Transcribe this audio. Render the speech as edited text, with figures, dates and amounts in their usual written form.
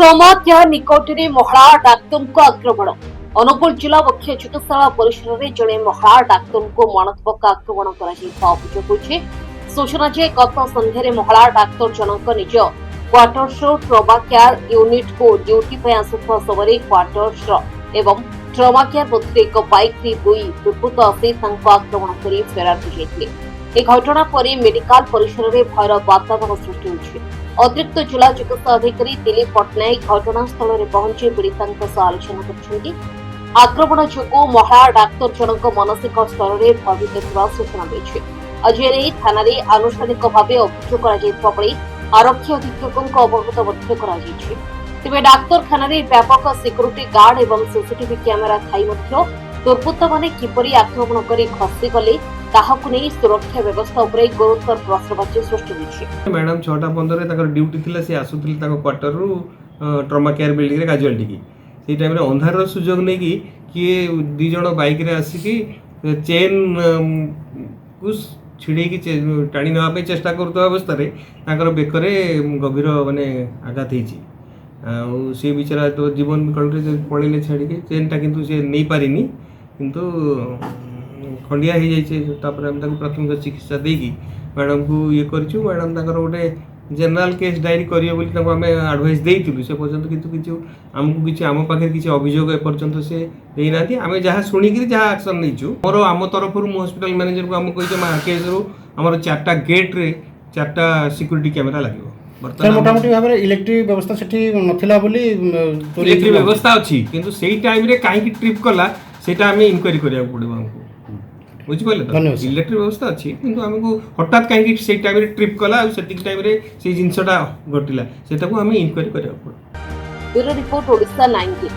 Trauma care निकट में महिला डाक्तर को आक्रमण। अनुगुल जिला मुख्य चिकित्सालय परिसर में जड़े महिला डाक्तर को मरणोत्मक आक्रमण कर सूचना जे गत संध्यारे महिला डाक्तर जनक निज क्वार्टर्स ट्रमा केयर यूनिट को ड्यूटी पर आसुवा समय क्वार्टर्स एवं ट्रमा केयर मध्य एक बाइक दुई दुर्बृत्त आसी आक्रमण कर फेरार हो घटना पर मेडिकल परिसर में भयर वातावरण सृष्टि होइछि। अतिरिक्त जिला चिकित्सा अधिकारी दिलीप पट्टनायक घटनास्थल में पहुंची पीड़िता आलोचना कर आक्रमण जो महिला डाक्तर जनक मानसिक स्तर में भयभीत सूचना मिली। आज थाना आनुष्ठानिक भाव अभियोग आरक्षी अधीक्षक अवगत तेज डाक्तखाना व्यापक सिक्यूरिटी गार्ड एवं सीसीटीवी कैमेरा थाई दुर्बृत्त माने किपरि आक्रमण कर खसीगले सुरक्षा व्यवस्था गुरुतर प्रश्नवाची सृष्टि होइछि। मैडम 6:15 ड्यूटी थिला से आसुथिल क्वार्टर रु ट्रमा केयर बिल्डिंग रे काजुअलिटी की से टाइम रे अंधार सुजोग नै कि किए दु जण बाइक रे आसी की चेन को छिड़े की टाणी नवा पे चेष्टा करतो अवस्था रे ताकर बेकरे गभीर माने आघात हेछि आ से बिचारा तो जीवन विकल रे पळेले छाडी के चेनटा किंतु से नै पारिनी किंतु खंडिया हो जाए प्राथमिक चिकित्सा देकी मैडम को ये करूँ। मैडम गोटे जनरल केस डायरी करें आडभाइस देलु से पर्यंत किसी आमको किसी आम पाखे किसी अभियोग एपर्यंत से देना आम जहाँ शुणिक जहाँ एक्शन नहीं मोर आम तरफ हॉस्पिटल मैनेजर को आम कही केस रू आम 4टा गेट रे 4टा सिक्यूरिटी कैमेरा लगे मोटामोटी भाव में इलेक्ट्रिक व्यवस्था सेठी नथिला बोली इलेक्ट्रिक व्यवस्था अच्छी किंतु सेही टाइम रे काहे ट्रिप कला सेटा हमें इंक्वायरी करिया पड़ो हमको बुझिपारे तो इलेक्ट्रिक व्यवस्था अच्छी किंतु हमको हठात कहीं से टाइम रे ट्रिप कला से टाइम रे से जिनसटा घटिला सेटा को हमें इंक्वायरी करिया पड़ो। Bureau report Odisha 19।